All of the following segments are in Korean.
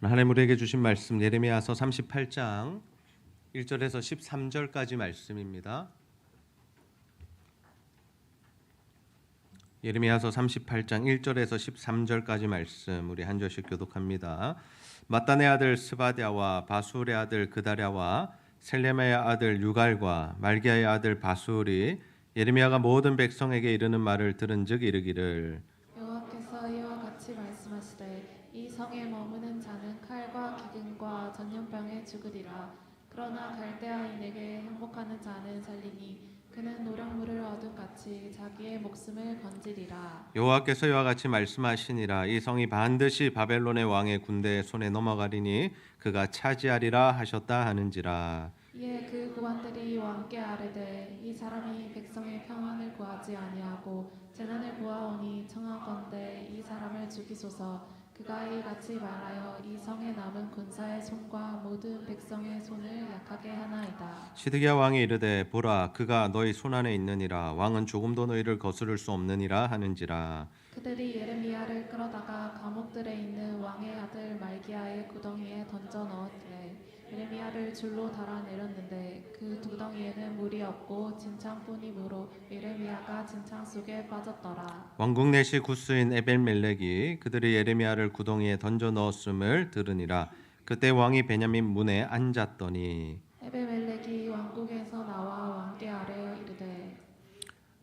하나님 우리에게 주신 말씀 예레미야서 38장 1절에서 13절까지 말씀입니다. 예레미야서 38장 1절에서 13절까지 말씀 우리 한 절씩 교독합니다. 마따네 아들 스바랴와 바술의 아들 그다랴와 셀레마의 아들 유갈과 말기야의 아들 바술이 예레미야가 모든 백성에게 이르는 말을 들은즉 이르기를 여호와께서 이와 같이 말씀하시되 이 성에 머무는 자는 칼과 기근과 전염병에 죽으리라. 그러나 갈대아인에게 행복하는 자는 살리니 그는 노력물을 얻은 같이 자기의 목숨을 건지리라. 여호와께서 이와 같이 말씀하시니라. 이 성이 반드시 바벨론의 왕의 군대의 손에 넘어가리니 그가 차지하리라 하셨다 하는지라. 이에 그 구관들이 왕께 아뢰되 이 사람이 백성의 평안을 구하지 아니하고 재난을 구하오니 청하건대 이 사람을 죽이소서. 그가 이같이 말하여 이 성에 남은 군사의 손과 모든 백성의 손을 약하게 하나이다. 시드기야 왕이 이르되 보라 그가 너희 손안에 있느니라. 왕은 조금도 너희를 거스를 수 없느니라 하는지라. 그들이 예레미야를 끌어다가 감옥들에 있는 왕의 아들 말기야의 구덩이에 던져 넣었되 예레미야를 줄로 달아내렸는데 그 구덩이에는 물이 없고 진창뿐이므로 예레미야가 진창 속에 빠졌더라. 왕궁 내시 구스인 에벨멜렉이 그들이 예레미야를 구덩이에 던져 넣었음을 들으니라. 그때 왕이 베냐민 문에 앉았더니 에베멜렉이 왕궁에서 나와 왕께 아뢰어 이르되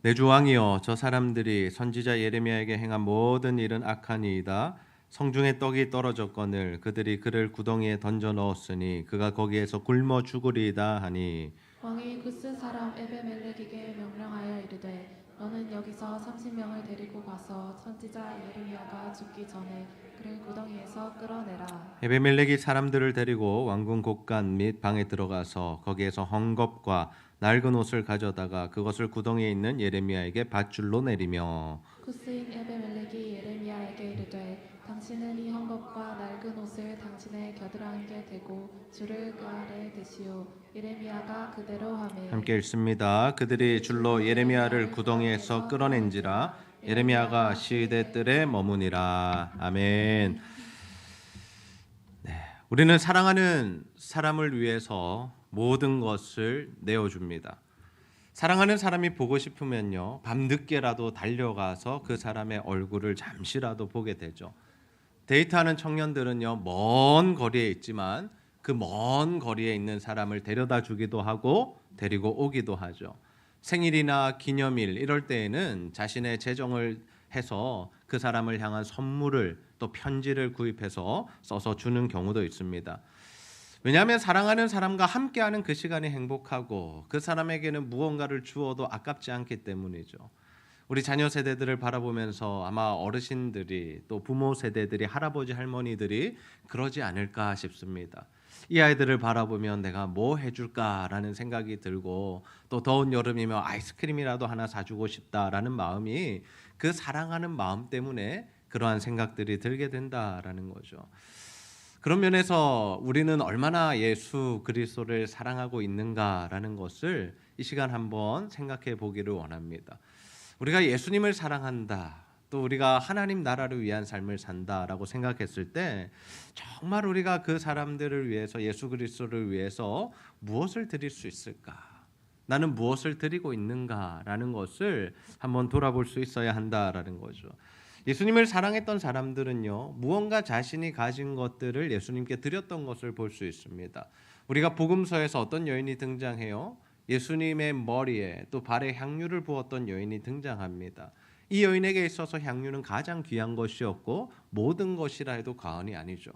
내 주 왕이여 저 사람들이 선지자 예레미야에게 행한 모든 일은 악하니이다. 성중에 떡이 떨어졌거늘 그들이 그를 구덩이에 던져 넣었으니 그가 거기에서 굶어 죽으리이다 하니 왕이 구스 사람 에베멜렉에게 명령하여 이르되 너는 여기서 30명을 데리고 가서 선지자 예레미야가 죽기 전에 그를 구덩이에서 끌어내라. 에베멜렉이 사람들을 데리고 왕궁 곳간 및 방에 들어가서 거기에서 헝겊과 낡은 옷을 가져다가 그것을 구덩이에 있는 예레미야에게 밧줄로 내리며 구스인 에베멜렉이 예레미야에게 이르되 당신은 이 헝겊과 낡은 옷을 당신의 겨드랑이에 대고 줄을 그 아래에 대시오. 예레미야가 그대로 하매 함께 읽습니다. 그들이 줄로 예레미야를 구덩이에서 끌어낸지라. 예레미야가 시대 뜰에 머무니라. 아멘. 우리는 사랑하는 사람을 위해서 모든 것을 내어줍니다. 사랑하는 사람이 보고 싶으면요, 밤늦게라도 달려가서 그 사람의 얼굴을 잠시라도 보게 되죠. 데이트하는 청년들은요, 먼 거리에 있지만 그 먼 거리에 있는 사람을 데려다 주기도 하고 데리고 오기도 하죠. 생일이나 기념일 이럴 때에는 자신의 재정을 해서 그 사람을 향한 선물을 또 편지를 구입해서 써서 주는 경우도 있습니다. 왜냐하면 사랑하는 사람과 함께하는 그 시간이 행복하고 그 사람에게는 무언가를 주어도 아깝지 않기 때문이죠. 우리 자녀 세대들을 바라보면서 아마 어르신들이 또 부모 세대들이 할아버지 할머니들이 그러지 않을까 싶습니다. 이 아이들을 바라보면 내가 뭐 해줄까라는 생각이 들고 또 더운 여름이면 아이스크림이라도 하나 사주고 싶다라는 마음이 그 사랑하는 마음 때문에 그러한 생각들이 들게 된다라는 거죠. 그런 면에서 우리는 얼마나 예수 그리스도를 사랑하고 있는가라는 것을 이 시간 한번 생각해 보기를 원합니다. 우리가 예수님을 사랑한다, 또 우리가 하나님 나라를 위한 삶을 산다라고 생각했을 때 정말 우리가 그 사람들을 위해서 예수 그리스도를 위해서 무엇을 드릴 수 있을까? 나는 무엇을 드리고 있는가라는 것을 한번 돌아볼 수 있어야 한다라는 거죠. 예수님을 사랑했던 사람들은요, 무언가 자신이 가진 것들을 예수님께 드렸던 것을 볼 수 있습니다. 우리가 복음서에서 어떤 여인이 등장해요? 예수님의 머리에 또 발에 향유를 부었던 여인이 등장합니다. 이 여인에게 있어서 향유는 가장 귀한 것이었고 모든 것이라 해도 과언이 아니죠.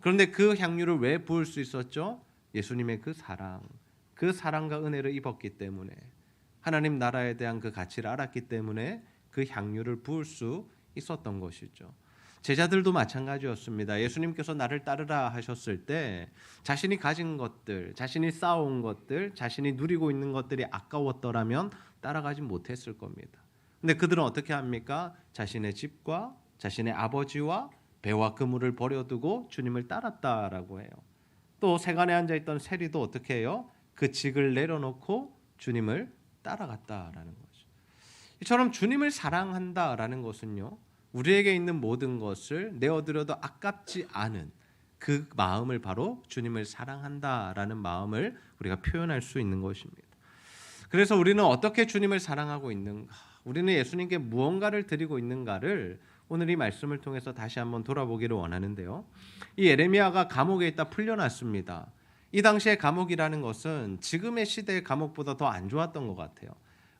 그런데 그 향유를 왜 부을 수 있었죠? 예수님의 그 사랑과 은혜를 입었기 때문에, 하나님 나라에 대한 그 가치를 알았기 때문에 그 향유를 부을 수 있었던 것이죠. 제자들도 마찬가지였습니다. 예수님께서 나를 따르라 하셨을 때 자신이 가진 것들, 자신이 쌓아온 것들, 자신이 누리고 있는 것들이 아까웠더라면 따라가지 못했을 겁니다. 근데 그들은 어떻게 합니까? 자신의 집과 자신의 아버지와 배와 그물을 버려두고 주님을 따랐다라고 해요. 또 세간에 앉아있던 세리도 어떻게 해요? 그 직을 내려놓고 주님을 따라갔다라는 거죠. 이처럼 주님을 사랑한다라는 것은요, 우리에게 있는 모든 것을 내어드려도 아깝지 않은 그 마음을 바로 주님을 사랑한다라는 마음을 우리가 표현할 수 있는 것입니다. 그래서 우리는 어떻게 주님을 사랑하고 있는가, 우리는 예수님께 무언가를 드리고 있는가를 오늘 이 말씀을 통해서 다시 한번 돌아보기를 원하는데요. 이 예레미야가 감옥에 있다 풀려났습니다. 이 당시의 감옥이라는 것은 지금의 시대의 감옥보다 더 안 좋았던 것 같아요.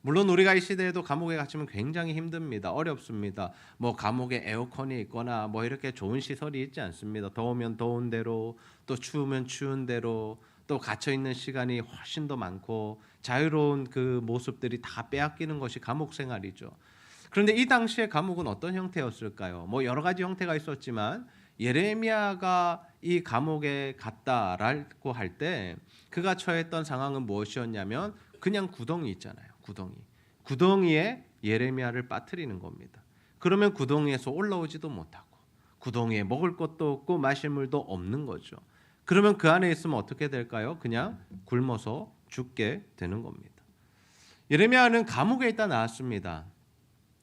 물론 우리가 이 시대에도 감옥에 갇히면 굉장히 힘듭니다. 어렵습니다. 뭐 감옥에 에어컨이 있거나 뭐 이렇게 좋은 시설이 있지 않습니다. 더우면 더운 대로, 또 추우면 추운 대로, 또 갇혀 있는 시간이 훨씬 더 많고 자유로운 그 모습들이 다 빼앗기는 것이 감옥 생활이죠. 그런데 이 당시의 감옥은 어떤 형태였을까요? 뭐 여러 가지 형태가 있었지만 예레미야가 이 감옥에 갔다라고 할 때 그가 처했던 상황은 무엇이었냐면 그냥 구덩이 있잖아요. 구덩이에 예레미야를 빠뜨리는 겁니다. 그러면 구덩이에서 올라오지도 못하고 구덩이에 먹을 것도 없고 마실 물도 없는 거죠. 그러면 그 안에 있으면 어떻게 될까요? 그냥 굶어서 죽게 되는 겁니다. 예레미야는 감옥에 있다 나왔습니다.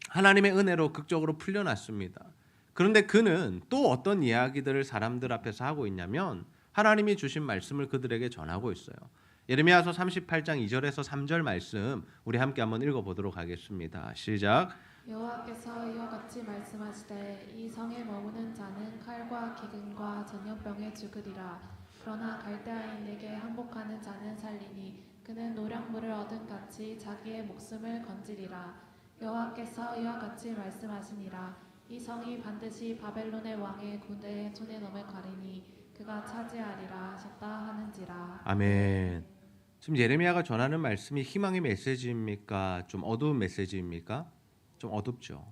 하나님의 은혜로 극적으로 풀려났습니다. 그런데 그는 또 어떤 이야기들을 사람들 앞에서 하고 있냐면 하나님이 주신 말씀을 그들에게 전하고 있어요. 예레미야서 38장 2절에서 3절 말씀 우리 함께 한번 읽어보도록 하겠습니다. 시작. 여호와께서 이와 같이 말씀하시되 이 성에 머무는 자는 칼과 기근과 전염병에 죽으리라. 그러나 갈대아인에게 항복하는 자는 살리니 그는 노량물을 얻은 같이 자기의 목숨을 건지리라. 여호와께서 이와 같이 말씀하시니라. 이 성이 반드시 바벨론의 왕의 군대의 손에 넘을 가리니 그가 차지하리라 하셨다 하는지라. 아멘. 지금 예레미야가 전하는 말씀이 희망의 메시지입니까? 좀 어두운 메시지입니까? 좀 어둡죠.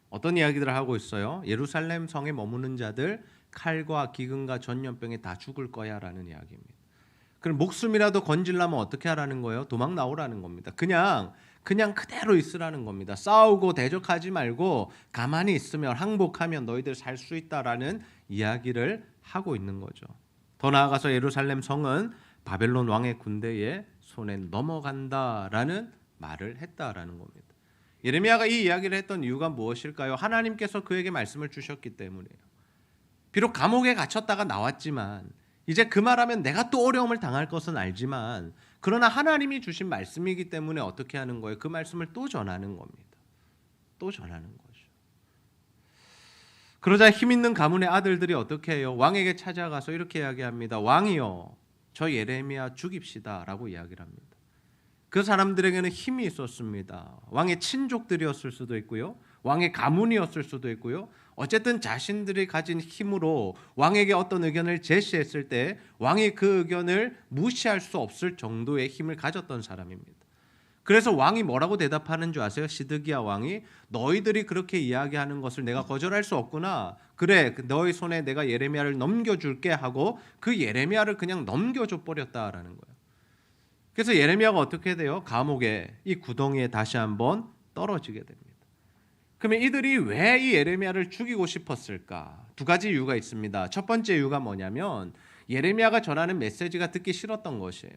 어떤 이야기들을 하고 있어요? 예루살렘 성에 머무는 자들 칼과 기근과 전염병에 다 죽을 거야라는 이야기입니다. 그럼 목숨이라도 건지려면 어떻게 하라는 거예요? 도망 나오라는 겁니다. 그냥 그대로 있으라는 겁니다. 싸우고 대적하지 말고 가만히 있으면 항복하면 너희들 살 수 있다라는 이야기를 하고 있는 거죠. 더 나아가서 예루살렘 성은 바벨론 왕의 군대의 손에 넘어간다라는 말을 했다라는 겁니다. 예레미야가 이 이야기를 했던 이유가 무엇일까요? 하나님께서 그에게 말씀을 주셨기 때문이에요. 비록 감옥에 갇혔다가 나왔지만 이제 그 말하면 내가 또 어려움을 당할 것은 알지만 그러나 하나님이 주신 말씀이기 때문에 어떻게 하는 거예요? 그 말씀을 또 전하는 겁니다. 또 전하는 거죠. 그러자 힘 있는 가문의 아들들이 어떻게 해요? 왕에게 찾아가서 이렇게 이야기합니다. 왕이요, 저 예레미야 죽입시다 라고 이야기를 합니다. 그 사람들에게는 힘이 있었습니다. 왕의 친족들이었을 수도 있고요, 왕의 가문이었을 수도 있고요, 어쨌든 자신들이 가진 힘으로 왕에게 어떤 의견을 제시했을 때 왕이 그 의견을 무시할 수 없을 정도의 힘을 가졌던 사람입니다. 그래서 왕이 뭐라고 대답하는 줄 아세요? 시드기야 왕이 너희들이 그렇게 이야기하는 것을 내가 거절할 수 없구나. 그래, 너희 손에 내가 예레미야를 넘겨줄게 하고 그 예레미야를 그냥 넘겨줘 버렸다라는 거예요. 그래서 예레미야가 어떻게 돼요? 감옥에 이 구덩이에 다시 한번 떨어지게 됩니다. 그러면 이들이 왜 이 예레미야를 죽이고 싶었을까? 두 가지 이유가 있습니다. 첫 번째 이유가 뭐냐면 예레미야가 전하는 메시지가 듣기 싫었던 것이에요.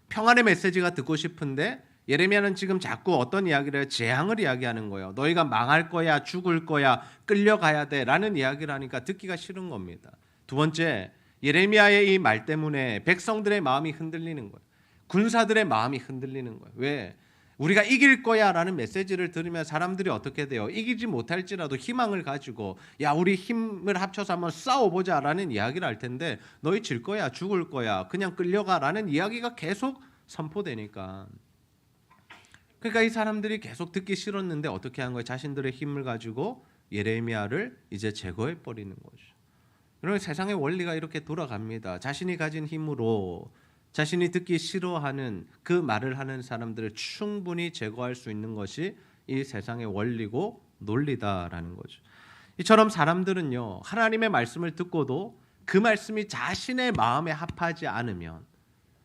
평안의 메시지가 듣고 싶은데 예레미야는 지금 자꾸 어떤 이야기를 해요? 재앙을 이야기하는 거예요. 너희가 망할 거야, 죽을 거야, 끌려가야 돼 라는 이야기를 하니까 듣기가 싫은 겁니다. 두 번째, 예레미야의 이 말 때문에 백성들의 마음이 흔들리는 거예요. 군사들의 마음이 흔들리는 거예요. 왜? 우리가 이길 거야 라는 메시지를 들으면 사람들이 어떻게 돼요? 이기지 못할지라도 희망을 가지고 야, 우리 힘을 합쳐서 한번 싸워보자 라는 이야기를 할 텐데 너희 질 거야, 죽을 거야, 그냥 끌려가 라는 이야기가 계속 선포되니까, 그러니까 이 사람들이 계속 듣기 싫었는데 어떻게 한 거예요? 자신들의 힘을 가지고 예레미야를 이제 제거해 버리는 거죠. 여러분, 세상의 원리가 이렇게 돌아갑니다. 자신이 가진 힘으로 자신이 듣기 싫어하는 그 말을 하는 사람들을 충분히 제거할 수 있는 것이 이 세상의 원리고 논리다라는 거죠. 이처럼 사람들은요, 하나님의 말씀을 듣고도 그 말씀이 자신의 마음에 합하지 않으면,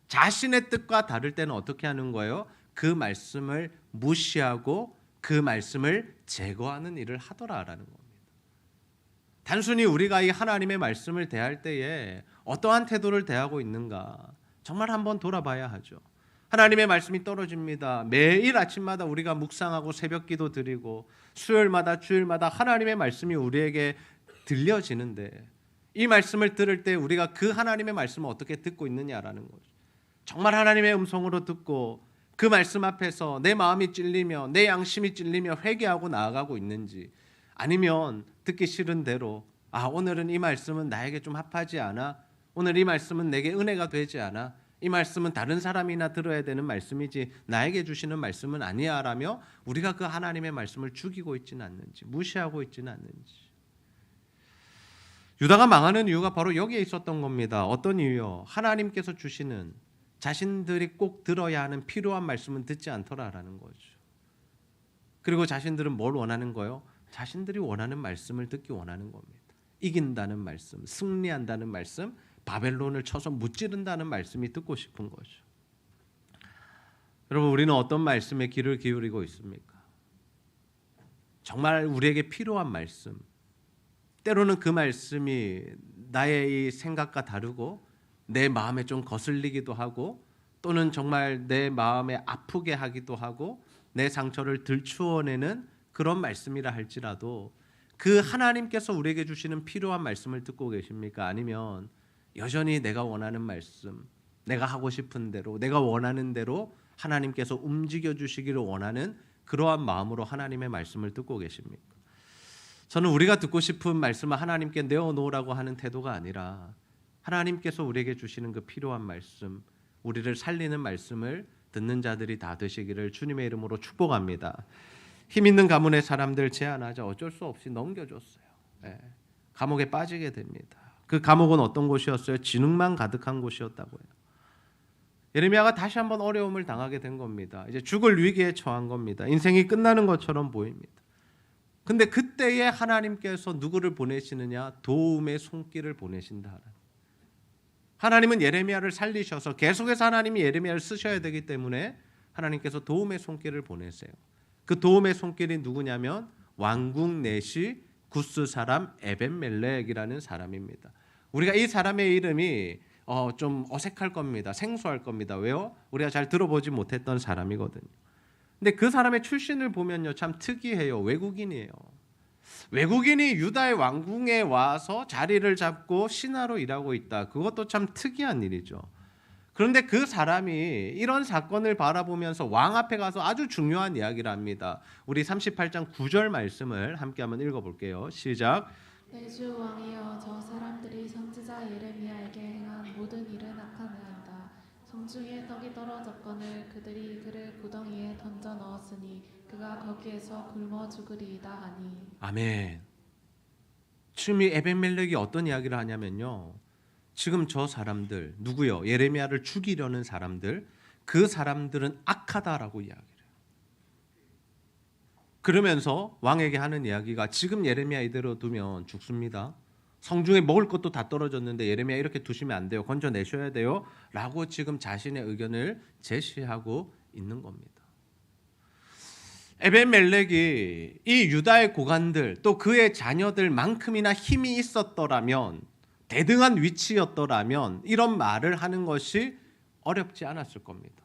자신의 뜻과 다를 때는 어떻게 하는 거예요? 그 말씀을 무시하고 그 말씀을 제거하는 일을 하더라라는 겁니다. 단순히 우리가 이 하나님의 말씀을 대할 때에 어떠한 태도를 대하고 있는가 정말 한번 돌아봐야 하죠. 하나님의 말씀이 떨어집니다. 매일 아침마다 우리가 묵상하고 새벽기도 드리고 수요일마다 주일마다 하나님의 말씀이 우리에게 들려지는데 이 말씀을 들을 때 우리가 그 하나님의 말씀을 어떻게 듣고 있느냐라는 거죠. 정말 하나님의 음성으로 듣고 그 말씀 앞에서 내 마음이 찔리며 내 양심이 찔리며 회개하고 나아가고 있는지, 아니면 듣기 싫은 대로 오늘은 이 말씀은 나에게 좀 합하지 않아, 오늘 이 말씀은 내게 은혜가 되지 않아, 이 말씀은 다른 사람이나 들어야 되는 말씀이지 나에게 주시는 말씀은 아니야 라며 우리가 그 하나님의 말씀을 죽이고 있지는 않는지, 무시하고 있지는 않는지. 유다가 망하는 이유가 바로 여기에 있었던 겁니다. 어떤 이유요? 하나님께서 주시는 자신들이 꼭 들어야 하는 필요한 말씀은 듣지 않더라라는 거죠. 그리고 자신들은 뭘 원하는 거요? 자신들이 원하는 말씀을 듣기 원하는 겁니다. 이긴다는 말씀, 승리한다는 말씀, 바벨론을 쳐서 무찌른다는 말씀이 듣고 싶은 거죠. 여러분, 우리는 어떤 말씀에 귀를 기울이고 있습니까? 정말 우리에게 필요한 말씀, 때로는 그 말씀이 나의 이 생각과 다르고 내 마음에 좀 거슬리기도 하고, 또는 정말 내 마음에 아프게 하기도 하고 내 상처를 들추어내는 그런 말씀이라 할지라도 그 하나님께서 우리에게 주시는 필요한 말씀을 듣고 계십니까? 아니면 여전히 내가 원하는 말씀, 내가 하고 싶은 대로, 내가 원하는 대로 하나님께서 움직여 주시기를 원하는 그러한 마음으로 하나님의 말씀을 듣고 계십니까? 저는 우리가 듣고 싶은 말씀을 하나님께 내어놓으라고 하는 태도가 아니라 하나님께서 우리에게 주시는 그 필요한 말씀, 우리를 살리는 말씀을 듣는 자들이 다 되시기를 주님의 이름으로 축복합니다. 힘 있는 가문의 사람들 제안하자 어쩔 수 없이 넘겨줬어요. 감옥에 빠지게 됩니다. 그 감옥은 어떤 곳이었어요? 진흙만 가득한 곳이었다고요. 예레미야가 다시 한번 어려움을 당하게 된 겁니다. 이제 죽을 위기에 처한 겁니다. 인생이 끝나는 것처럼 보입니다. 근데 그때에 하나님께서 누구를 보내시느냐? 도움의 손길을 보내신다. 하나님은 예레미야를 살리셔서 계속해서 하나님이 예레미야를 쓰셔야 되기 때문에 하나님께서 도움의 손길을 보내세요. 그 도움의 손길이 누구냐면 왕궁 내시 구스 사람 에벤멜렉이라는 사람입니다. 우리가 이 사람의 이름이 좀 어색할 겁니다. 생소할 겁니다. 왜요? 우리가 잘 들어보지 못했던 사람이거든요. 근데 그 사람의 출신을 보면요, 참 특이해요. 외국인이에요. 외국인이 유다의 왕궁에 와서 자리를 잡고 신하로 일하고 있다. 그것도 참 특이한 일이죠. 그런데 그 사람이 이런 사건을 바라보면서 왕 앞에 가서 아주 중요한 이야기를 합니다. 우리 38장 9절 말씀을 함께 한번 읽어볼게요. 시작. 내 주 왕이여, 저 사람들이 선지자 예레미야에게 행한 모든 일은 악하나이다. 성중에 떡이 떨어졌거늘 그들이 그를 구덩이에 던져 넣었으니 그가 거기에서 굶어 죽으리이다 하니. 아멘. 지금 이 에벤멜렉이 어떤 이야기를 하냐면요, 지금 저 사람들 누구요? 예레미야를 죽이려는 사람들, 그 사람들은 악하다라고 이야기를 해요. 그러면서 왕에게 하는 이야기가 지금 예레미야 이대로 두면 죽습니다. 성중에 먹을 것도 다 떨어졌는데 예레미야 이렇게 두시면 안 돼요. 건져내셔야 돼요. 라고 지금 자신의 의견을 제시하고 있는 겁니다. 에벤멜렉이 이 유다의 고관들 또 그의 자녀들만큼이나 힘이 있었더라면, 대등한 위치였더라면 이런 말을 하는 것이 어렵지 않았을 겁니다.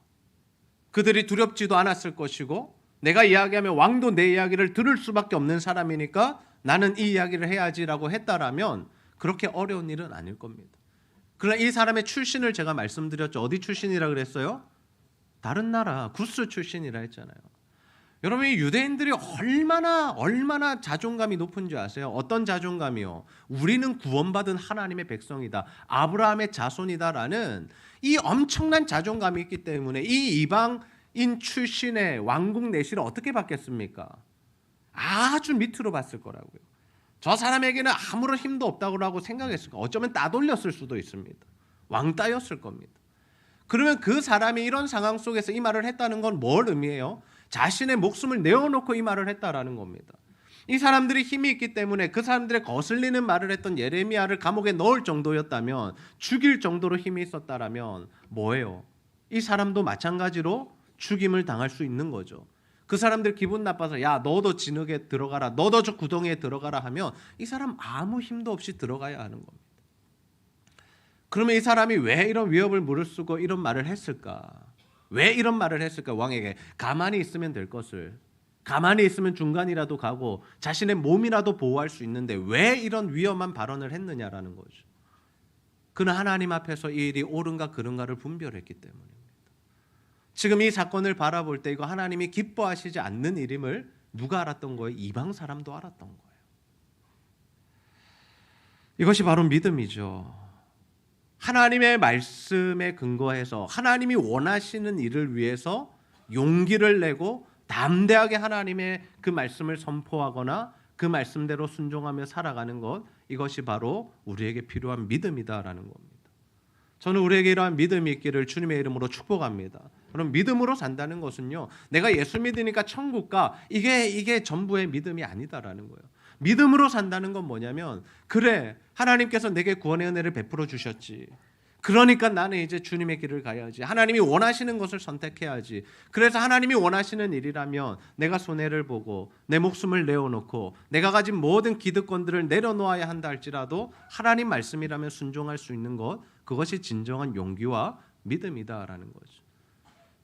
그들이 두렵지도 않았을 것이고, 내가 이야기하면 왕도 내 이야기를 들을 수밖에 없는 사람이니까 나는 이 이야기를 해야지라고 했다라면 그렇게 어려운 일은 아닐 겁니다. 그러나 이 사람의 출신을 제가 말씀드렸죠. 어디 출신이라 그랬어요? 다른 나라 구스 출신이라 했잖아요. 여러분, 이 유대인들이 얼마나 자존감이 높은지 아세요? 어떤 자존감이요? 우리는 구원받은 하나님의 백성이다, 아브라함의 자손이다라는 이 엄청난 자존감이 있기 때문에 이 이방인 출신의 왕궁 내시를 어떻게 받겠습니까? 아주 밑으로 봤을 거라고요. 저 사람에게는 아무런 힘도 없다고 생각했을 거예요. 어쩌면 따돌렸을 수도 있습니다. 왕따였을 겁니다. 그러면 그 사람이 이런 상황 속에서 이 말을 했다는 건 뭘 의미해요? 자신의 목숨을 내어놓고 이 말을 했다라는 겁니다. 이 사람들이 힘이 있기 때문에 그 사람들의 거슬리는 말을 했던 예레미야를 감옥에 넣을 정도였다면, 죽일 정도로 힘이 있었다라면 뭐예요? 이 사람도 마찬가지로 죽임을 당할 수 있는 거죠. 그 사람들 기분 나빠서 야, 너도 진흙에 들어가라, 너도 저 구덩이에 들어가라 하면 이 사람 아무 힘도 없이 들어가야 하는 겁니다. 그러면 이 사람이 왜 이런 위협을 무릅쓰고 이런 말을 했을까? 왜 이런 말을 했을까? 왕에게 가만히 있으면 될 것을 가만히 있으면 중간이라도 가고 자신의 몸이라도 보호할 수 있는데 왜 이런 위험한 발언을 했느냐라는 거죠. 그는 하나님 앞에서 이 일이 옳은가 그른가를 분별했기 때문입니다. 지금 이 사건을 바라볼 때 이거 하나님이 기뻐하시지 않는 일임을 누가 알았던 거예요? 이방 사람도 알았던 거예요. 이것이 바로 믿음이죠. 하나님의 말씀에 근거해서 하나님이 원하시는 일을 위해서 용기를 내고 담대하게 하나님의 그 말씀을 선포하거나 그 말씀대로 순종하며 살아가는 것, 이것이 바로 우리에게 필요한 믿음이다라는 겁니다. 저는 우리에게 이러한 믿음이 있기를 주님의 이름으로 축복합니다. 그럼 믿음으로 산다는 것은요, 내가 예수 믿으니까 천국 가, 이게 전부의 믿음이 아니다라는 거예요. 믿음으로 산다는 건 뭐냐면, 그래, 하나님께서 내게 구원의 은혜를 베풀어 주셨지. 그러니까 나는 이제 주님의 길을 가야지. 하나님이 원하시는 것을 선택해야지. 그래서 하나님이 원하시는 일이라면 내가 손해를 보고 내 목숨을 내어놓고 내가 가진 모든 기득권들을 내려놓아야 한다 할지라도 하나님 말씀이라면 순종할 수 있는 것, 그것이 진정한 용기와 믿음이다라는 거죠.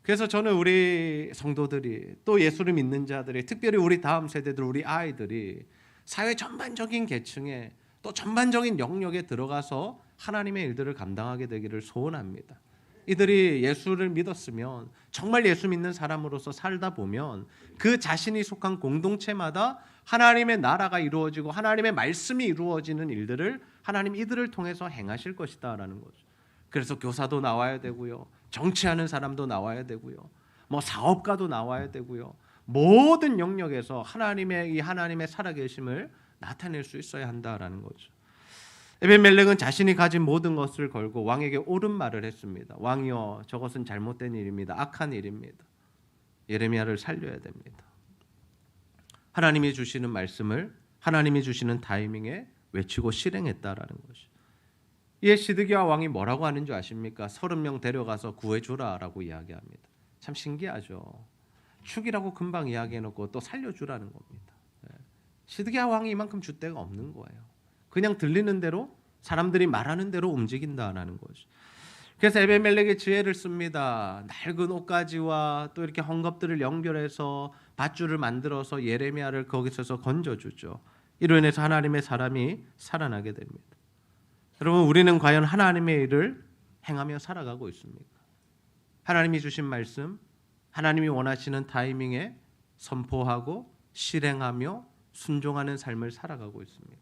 그래서 저는 우리 성도들이, 또 예수를 믿는 자들이, 특별히 우리 다음 세대들, 우리 아이들이 사회 전반적인 계층에 또 전반적인 영역에 들어가서 하나님의 일들을 감당하게 되기를 소원합니다. 이들이 예수를 믿었으면, 정말 예수 믿는 사람으로서 살다 보면 그 자신이 속한 공동체마다 하나님의 나라가 이루어지고 하나님의 말씀이 이루어지는 일들을 하나님 이들을 통해서 행하실 것이다라는 거죠. 그래서 교사도 나와야 되고요, 정치하는 사람도 나와야 되고요, 뭐 사업가도 나와야 되고요, 모든 영역에서 하나님의 살아계심을 나타낼 수 있어야 한다라는 거죠. 에벤멜렉은 자신이 가진 모든 것을 걸고 왕에게 옳은 말을 했습니다. 왕이여, 저것은 잘못된 일입니다. 악한 일입니다. 예레미야를 살려야 됩니다. 하나님이 주시는 말씀을 하나님이 주시는 타이밍에 외치고 실행했다라는 것이. 이에 시드기야 왕이 뭐라고 하는 줄 아십니까? 30명 데려가서 구해주라라고 이야기합니다. 참 신기하죠. 죽이라고 금방 이야기해놓고 또 살려주라는 겁니다. 시드기야 왕이 이만큼 줏대가 없는 거예요. 그냥 들리는 대로, 사람들이 말하는 대로 움직인다라는 거죠. 그래서 에벤멜렉의 지혜를 씁니다. 낡은 옷가지와 또 이렇게 헝겊들을 연결해서 밧줄을 만들어서 예레미야를 거기서 건져주죠. 이로 인해서 하나님의 사람이 살아나게 됩니다. 여러분, 우리는 과연 하나님의 일을 행하며 살아가고 있습니까? 하나님이 주신 말씀, 하나님이 원하시는 타이밍에 선포하고 실행하며 순종하는 삶을 살아가고 있습니까?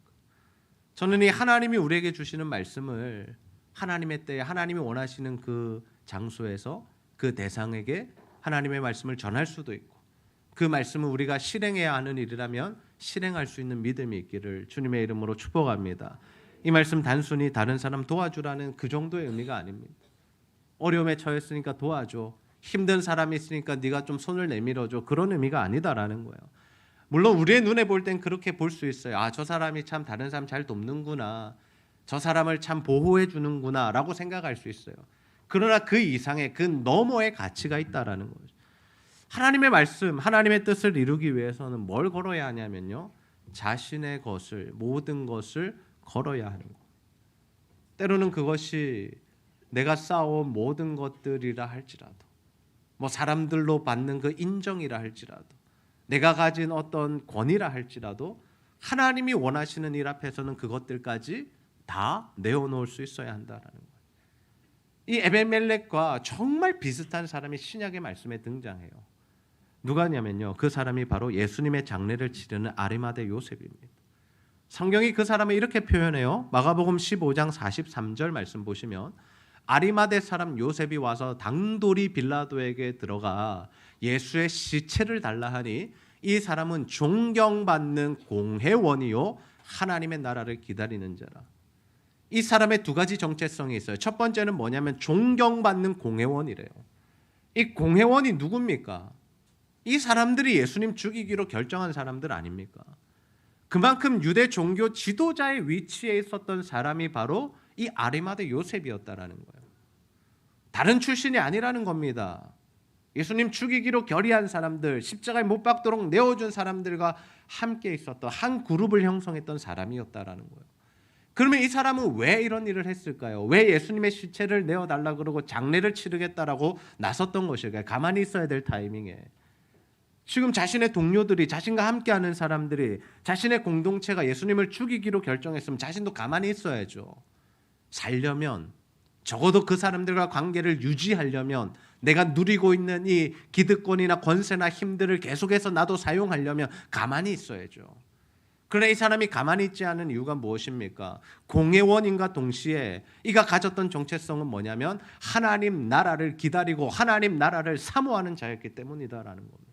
저는 이 하나님이 우리에게 주시는 말씀을 하나님의 때에 하나님이 원하시는 그 장소에서 그 대상에게 하나님의 말씀을 전할 수도 있고, 그 말씀을 우리가 실행해야 하는 일이라면 실행할 수 있는 믿음이 있기를 주님의 이름으로 축복합니다. 이 말씀 단순히 다른 사람 도와주라는 그 정도의 의미가 아닙니다. 어려움에 처했으니까 도와줘, 힘든 사람이 있으니까 네가 좀 손을 내밀어줘, 그런 의미가 아니다라는 거예요. 물론 우리의 눈에 볼 땐 그렇게 볼 수 있어요. 아, 저 사람이 참 다른 사람 잘 돕는구나, 저 사람을 참 보호해 주는구나 라고 생각할 수 있어요. 그러나 그 이상의, 그 너머의 가치가 있다라는 거죠. 하나님의 말씀, 하나님의 뜻을 이루기 위해서는 뭘 걸어야 하냐면요, 자신의 것을, 모든 것을 걸어야 하는 거. 때로는 그것이 내가 쌓아온 모든 것들이라 할지라도, 뭐 사람들로 받는 그 인정이라 할지라도, 내가 가진 어떤 권위라 할지라도 하나님이 원하시는 일 앞에서는 그것들까지 다 내어놓을 수 있어야 한다라는 거예요. 이 에벤멜렉과 정말 비슷한 사람이 신약의 말씀에 등장해요. 누가냐면요, 그 사람이 바로 예수님의 장례를 치르는 아리마대 요셉입니다. 성경이 그 사람을 이렇게 표현해요. 마가복음 15장 43절 말씀 보시면, 아리마대 사람 요셉이 와서 당돌이 빌라도에게 들어가 예수의 시체를 달라 하니 이 사람은 존경받는 공회원이요 하나님의 나라를 기다리는 자라. 이 사람의 두 가지 정체성이 있어요. 첫 번째는 뭐냐면 존경받는 공회원이래요. 이 공회원이 누굽니까? 이 사람들이 예수님 죽이기로 결정한 사람들 아닙니까? 그만큼 유대 종교 지도자의 위치에 있었던 사람이 바로 이 아리마대 요셉이었다라는 거예요. 다른 출신이 아니라는 겁니다. 예수님 죽이기로 결의한 사람들, 십자가에 못 박도록 내어준 사람들과 함께 있었던 한 그룹을 형성했던 사람이었다라는 거예요. 그러면 이 사람은 왜 이런 일을 했을까요? 왜 예수님의 시체를 내어달라 그러고 장례를 치르겠다라고 나섰던 것일까요? 가만히 있어야 될 타이밍에. 지금 자신의 동료들이, 자신과 함께하는 사람들이, 자신의 공동체가 예수님을 죽이기로 결정했으면 자신도 가만히 있어야죠. 살려면, 적어도 그 사람들과 관계를 유지하려면, 내가 누리고 있는 이 기득권이나 권세나 힘들을 계속해서 나도 사용하려면 가만히 있어야죠. 그러나 이 사람이 가만히 있지 않은 이유가 무엇입니까? 공회원인과 동시에 이가 가졌던 정체성은 뭐냐면 하나님 나라를 기다리고 하나님 나라를 사모하는 자였기 때문이다라는 겁니다.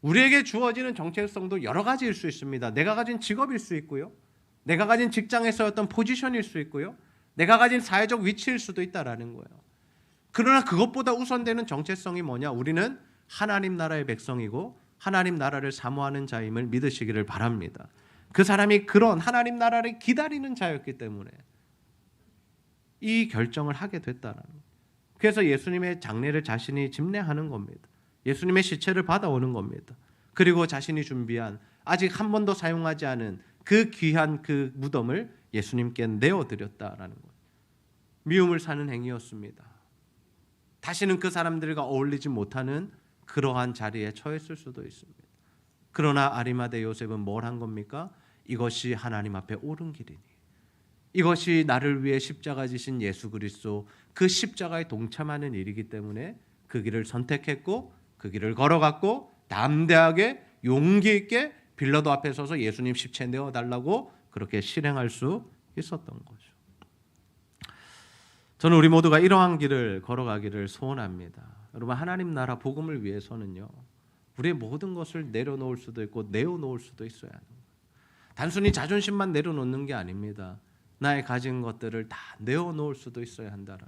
우리에게 주어지는 정체성도 여러 가지일 수 있습니다. 내가 가진 직업일 수 있고요, 내가 가진 직장에서의 어떤 포지션일 수 있고요, 내가 가진 사회적 위치일 수도 있다라는 거예요. 그러나 그것보다 우선되는 정체성이 뭐냐? 우리는 하나님 나라의 백성이고 하나님 나라를 사모하는 자임을 믿으시기를 바랍니다. 그 사람이 그런 하나님 나라를 기다리는 자였기 때문에 이 결정을 하게 됐다라는 거예요. 그래서 예수님의 장례를 자신이 집례하는 겁니다. 예수님의 시체를 받아오는 겁니다. 그리고 자신이 준비한 아직 한 번도 사용하지 않은 그 귀한 그 무덤을 예수님께 내어드렸다라는 거예요. 미움을 사는 행위였습니다. 다시는 그 사람들과 어울리지 못하는 그러한 자리에 처했을 수도 있습니다. 그러나 아리마대 요셉은 뭘 한 겁니까? 이것이 하나님 앞에 옳은 길이니, 이것이 나를 위해 십자가 지신 예수 그리스도 그 십자가에 동참하는 일이기 때문에 그 길을 선택했고 그 길을 걸어갔고 담대하게 용기 있게 빌라도 앞에 서서 예수님 십체 내어달라고 그렇게 실행할 수 있었던 거죠. 저는 우리 모두가 이러한 길을 걸어가기를 소원합니다. 여러분, 하나님 나라 복음을 위해서는요, 우리의 모든 것을 내려놓을 수도 있고 내어놓을 수도 있어야 하는 거예요. 단순히 자존심만 내려놓는 게 아닙니다. 나의 가진 것들을 다 내어놓을 수도 있어야 한다는.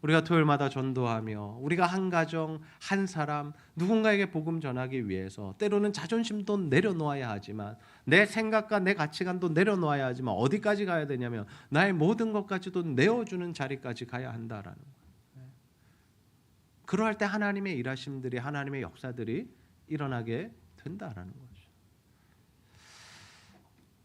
우리가 토요일마다 전도하며 우리가 한 가정, 한 사람, 누군가에게 복음 전하기 위해서 때로는 자존심도 내려놓아야 하지만 내 생각과 내 가치관도 내려놓아야 하지만 어디까지 가야 되냐면 나의 모든 것까지도 내어주는 자리까지 가야 한다라는 거예요. 그러할 때 하나님의 일하심들이, 하나님의 역사들이 일어나게 된다라는 거죠.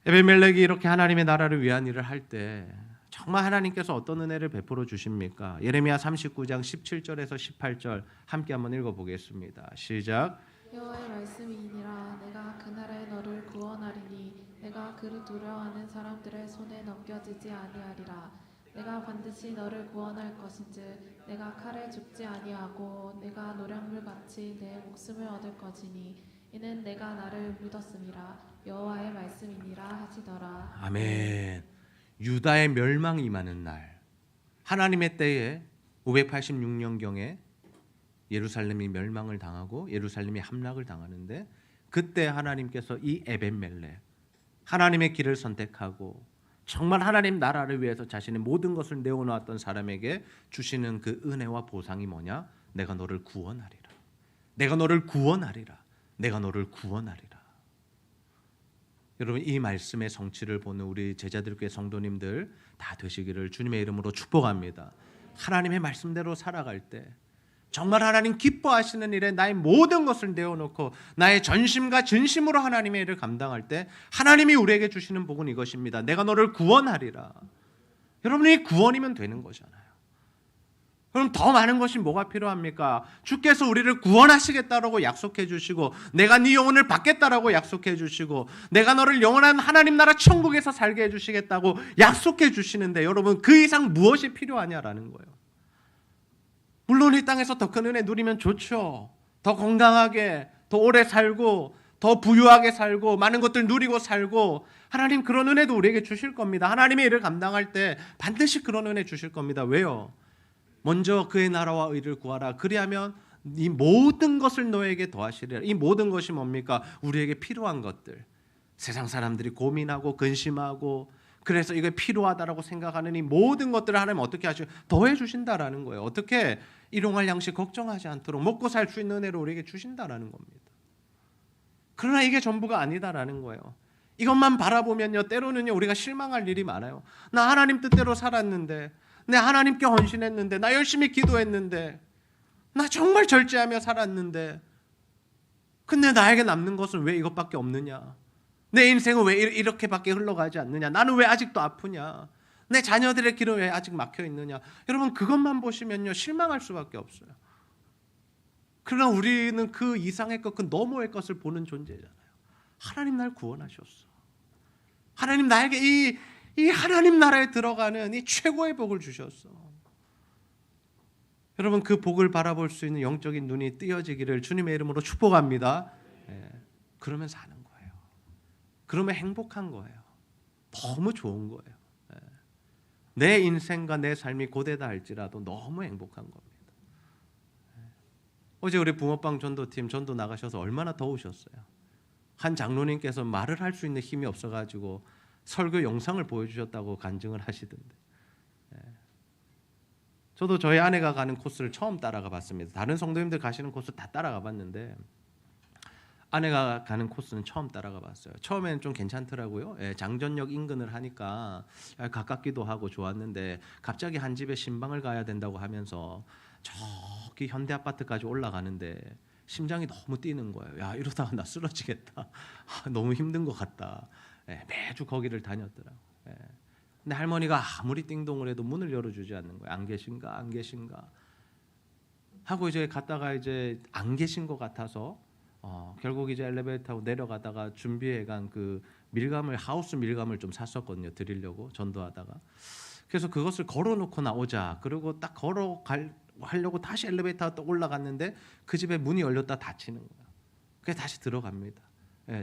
에벤멜렉이 이렇게 하나님의 나라를 위한 일을 할 때 정말 하나님께서 어떤 은혜를 베풀어 주십니까? 예레미야 39장 17절에서 18절 함께 한번 읽어보겠습니다. 시작. 여호와의 말씀이니라. 내가 그날에 너를 구원하리니 내가 그를 두려워하는 사람들의 손에 넘겨지지 아니하리라. 내가 반드시 너를 구원할 것인즉 내가 칼에 죽지 아니하고 내가 노량물같이 내 목숨을 얻을 것이니 이는 내가 나를 믿었음이라. 여호와의 말씀이니라 하시더라. 아멘. 유다의 멸망이 임하는 날, 하나님의 때에 586년경에 예루살렘이 멸망을 당하고 예루살렘이 함락을 당하는데, 그때 하나님께서 이 에벤멜렉, 하나님의 길을 선택하고 정말 하나님 나라를 위해서 자신의 모든 것을 내어놓았던 사람에게 주시는 그 은혜와 보상이 뭐냐? 내가 너를 구원하리라. 내가 너를 구원하리라. 내가 너를 구원하리라. 여러분, 이 말씀의 성취를 보는 우리 제자들교회 성도님들 다 되시기를 주님의 이름으로 축복합니다. 하나님의 말씀대로 살아갈 때 정말 하나님 기뻐하시는 일에 나의 모든 것을 내어놓고 나의 전심과 진심으로 하나님의 일을 감당할 때 하나님이 우리에게 주시는 복은 이것입니다. 내가 너를 구원하리라. 여러분이 구원이면 되는 거잖아요. 그럼 더 많은 것이 뭐가 필요합니까? 주께서 우리를 구원하시겠다라고 약속해 주시고, 내가 네 영혼을 받겠다라고 약속해 주시고, 내가 너를 영원한 하나님 나라 천국에서 살게 해 주시겠다고 약속해 주시는데, 여러분 그 이상 무엇이 필요하냐라는 거예요. 물론 이 땅에서 더 큰 은혜 누리면 좋죠. 더 건강하게, 더 오래 살고, 더 부유하게 살고, 많은 것들 누리고 살고, 하나님 그런 은혜도 우리에게 주실 겁니다. 하나님의 일을 감당할 때 반드시 그런 은혜 주실 겁니다. 왜요? 먼저 그의 나라와 의를 구하라. 그리하면 이 모든 것을 너에게 더하시리라. 이 모든 것이 뭡니까? 우리에게 필요한 것들. 세상 사람들이 고민하고 근심하고 그래서 이게 필요하다라고 생각하는 이 모든 것들을 하나님 어떻게 하시고 더해 주신다라는 거예요. 어떻게? 일용할 양식 걱정하지 않도록 먹고 살 수 있는 은혜를 우리에게 주신다라는 겁니다. 그러나 이게 전부가 아니다라는 거예요. 이것만 바라보면요, 때로는요 우리가 실망할 일이 많아요. 나 하나님 뜻대로 살았는데, 내 하나님께 헌신했는데, 나 열심히 기도했는데, 나 정말 절제하며 살았는데, 근데 나에게 남는 것은 왜 이것밖에 없느냐? 내 인생은 왜 이렇게밖에 흘러가지 않느냐? 나는 왜 아직도 아프냐? 내 자녀들의 길은 왜 아직 막혀 있느냐? 여러분 그것만 보시면요 실망할 수밖에 없어요. 그러나 우리는 그 이상의 것, 그 너머의 것을 보는 존재잖아요. 하나님 날 구원하셨어. 하나님 나에게 이 하나님 나라에 들어가는 이 최고의 복을 주셨어. 여러분, 그 복을 바라볼 수 있는 영적인 눈이 띄어지기를 주님의 이름으로 축복합니다. 예, 그러면 사는 거예요. 그러면 행복한 거예요. 너무 좋은 거예요. 예, 내 인생과 내 삶이 고되다 할지라도 너무 행복한 겁니다. 예, 어제 우리 붕어빵 전도팀 전도 나가셔서 얼마나 더우셨어요. 한 장로님께서 말을 할 수 있는 힘이 없어가지고 설교 영상을 보여주셨다고 간증을 하시던데, 저도 저희 아내가 가는 코스를 처음 따라가 봤습니다. 다른 성도님들 가시는 코스 다 따라가 봤는데 아내가 가는 코스는 처음 따라가 봤어요. 처음에는 좀 괜찮더라고요. 장전역 인근을 하니까 가깝기도 하고 좋았는데 갑자기 한 집에 신방을 가야 된다고 하면서 저기 현대아파트까지 올라가는데 심장이 너무 뛰는 거예요. 야, 이러다가 나 쓰러지겠다. 너무 힘든 것 같다. 매주 거기를 다녔더라고요. 근데 할머니가 아무리 띵동을 해도 문을 열어주지 않는 거예요. 안 계신가, 안 계신가 하고 이제 갔다가 이제 안 계신 것 같아서 결국 이제 엘리베이터 타고 내려가다가 준비해간 그 밀감을, 하우스 밀감을 좀 샀었거든요. 드리려고 전도하다가. 그래서 그것을 걸어놓고 나오자. 그리고 딱 하려고 다시 엘리베이터 또 올라갔는데 그 집에 문이 열렸다 닫히는 거예요. 그래서 다시 들어갑니다.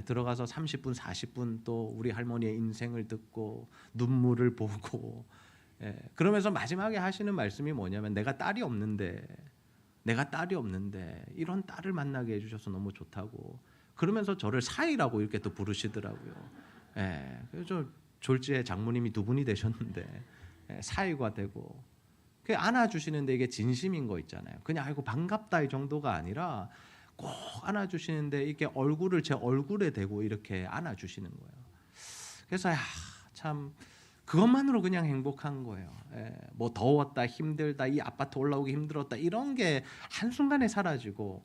들어가서 30분, 40분 또 우리 할머니의 인생을 듣고 눈물을 보고, 그러면서 마지막에 하시는 말씀이 뭐냐면 내가 딸이 없는데 이런 딸을 만나게 해주셔서 너무 좋다고, 그러면서 저를 사이라고 이렇게 또 부르시더라고요. 그래서 졸지에 장모님이 두 분이 되셨는데 사이가 되고, 그 안아주시는데 이게 진심인 거 있잖아요. 그냥 아이고 반갑다 이 정도가 아니라 꼭 안아주시는데 이게 얼굴을 제 얼굴에 대고 이렇게 안아주시는 거예요. 그래서 참 그것만으로 그냥 행복한 거예요. 뭐 더웠다, 힘들다, 이 아파트 올라오기 힘들었다 이런 게 한순간에 사라지고,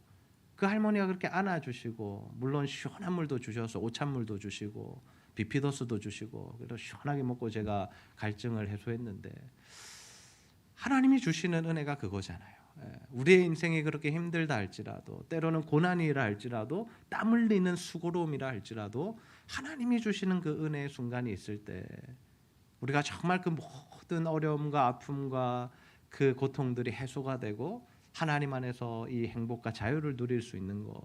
그 할머니가 그렇게 안아주시고, 물론 시원한 물도 주셔서 오찬물도 주시고 비피더스도 주시고, 그래서 시원하게 먹고 제가 갈증을 해소했는데, 하나님이 주시는 은혜가 그거잖아요. 우리의 인생이 그렇게 힘들다 할지라도, 때로는 고난이라 할지라도, 땀 흘리는 수고로움이라 할지라도 하나님이 주시는 그 은혜의 순간이 있을 때 우리가 정말 그 모든 어려움과 아픔과 그 고통들이 해소가 되고 하나님 안에서 이 행복과 자유를 누릴 수 있는 것,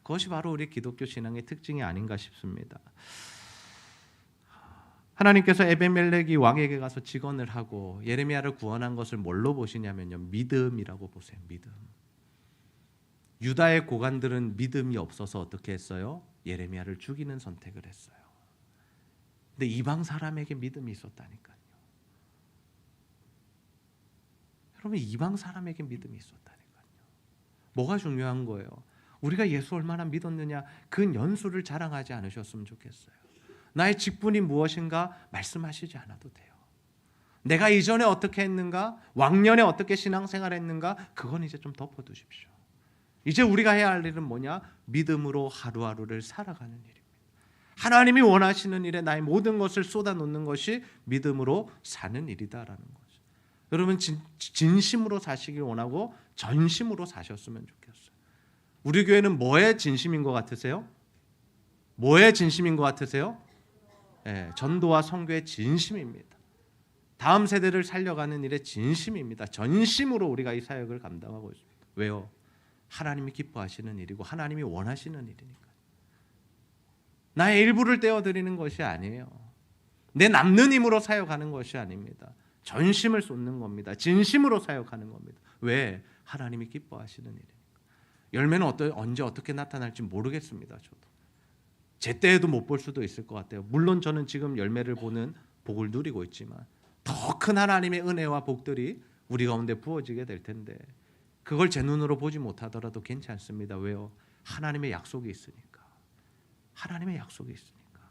그것이 바로 우리 기독교 신앙의 특징이 아닌가 싶습니다. 하나님께서 에벤멜렉이 왕에게 가서 직언을 하고 예레미야를 구원한 것을 뭘로 보시냐면요, 믿음이라고 보세요. 믿음. 유다의 고관들은 믿음이 없어서 어떻게 했어요? 예레미야를 죽이는 선택을 했어요. 근데 이방 사람에게 믿음이 있었다니까요. 여러분, 이방 사람에게 믿음이 있었다니까요. 뭐가 중요한 거예요? 우리가 예수 얼마나 믿었느냐, 그 연수를 자랑하지 않으셨으면 좋겠어요. 나의 직분이 무엇인가 말씀하시지 않아도 돼요. 내가 이전에 어떻게 했는가, 왕년에 어떻게 신앙생활했는가, 그건 이제 좀 덮어두십시오. 이제 우리가 해야 할 일은 뭐냐? 믿음으로 하루하루를 살아가는 일입니다. 하나님이 원하시는 일에 나의 모든 것을 쏟아놓는 것이 믿음으로 사는 일이다라는 거죠. 여러분, 진심으로 사시길 원하고 전심으로 사셨으면 좋겠어요. 우리 교회는 뭐에 진심인 것 같으세요? 뭐에 진심인 것 같으세요? 전도와 선교의 진심입니다. 다음 세대를 살려가는 일에 진심입니다. 전심으로 우리가 이 사역을 감당하고 있습니다. 왜요? 하나님이 기뻐하시는 일이고 하나님이 원하시는 일이니까. 나의 일부를 떼어드리는 것이 아니에요. 내 남는 힘으로 사역하는 것이 아닙니다. 전심을 쏟는 겁니다. 진심으로 사역하는 겁니다. 왜? 하나님이 기뻐하시는 일이니까. 열매는 언제 어떻게 나타날지 모르겠습니다. 저도 제 때에도 못 볼 수도 있을 것 같아요. 물론 저는 지금 열매를 보는 복을 누리고 있지만 더 큰 하나님의 은혜와 복들이 우리 가운데 부어지게 될 텐데 그걸 제 눈으로 보지 못하더라도 괜찮습니다. 왜요? 하나님의 약속이 있으니까. 하나님의 약속이 있으니까.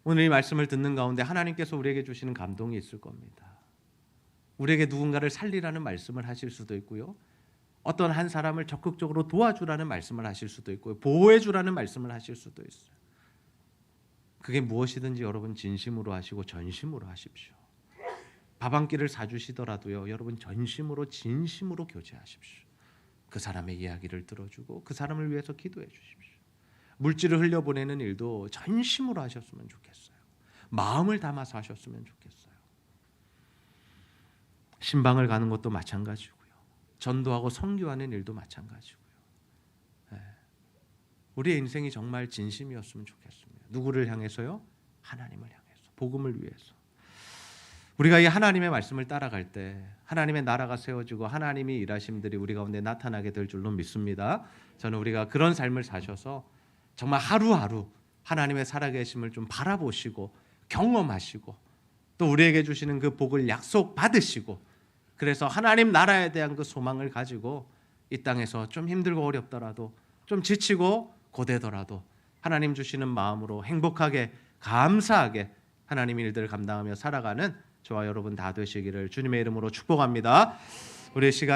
오늘 이 말씀을 듣는 가운데 하나님께서 우리에게 주시는 감동이 있을 겁니다. 우리에게 누군가를 살리라는 말씀을 하실 수도 있고요, 어떤 한 사람을 적극적으로 도와주라는 말씀을 하실 수도 있고요, 보호해주라는 말씀을 하실 수도 있어요. 그게 무엇이든지 여러분 진심으로 하시고 전심으로 하십시오. 밥 한 끼를 사주시더라도요, 여러분 전심으로 진심으로 교제하십시오. 그 사람의 이야기를 들어주고 그 사람을 위해서 기도해 주십시오. 물질을 흘려보내는 일도 전심으로 하셨으면 좋겠어요. 마음을 담아서 하셨으면 좋겠어요. 신방을 가는 것도 마찬가지고요. 전도하고 선교하는 일도 마찬가지고요. 우리의 인생이 정말 진심이었으면 좋겠습니다. 누구를 향해서요? 하나님을 향해서, 복음을 위해서. 우리가 이 하나님의 말씀을 따라갈 때 하나님의 나라가 세워지고 하나님이 일하심들이 우리 가운데 나타나게 될 줄로 믿습니다. 저는 우리가 그런 삶을 사셔서 정말 하루하루 하나님의 살아계심을 좀 바라보시고 경험하시고 또 우리에게 주시는 그 복을 약속 받으시고 그래서 하나님 나라에 대한 그 소망을 가지고 이 땅에서 좀 힘들고 어렵더라도 좀 지치고 고되더라도 하나님 주시는 마음으로 행복하게 감사하게 하나님 일들을 감당하며 살아가는 저와 여러분 다 되시기를 주님의 이름으로 축복합니다. 우리 시간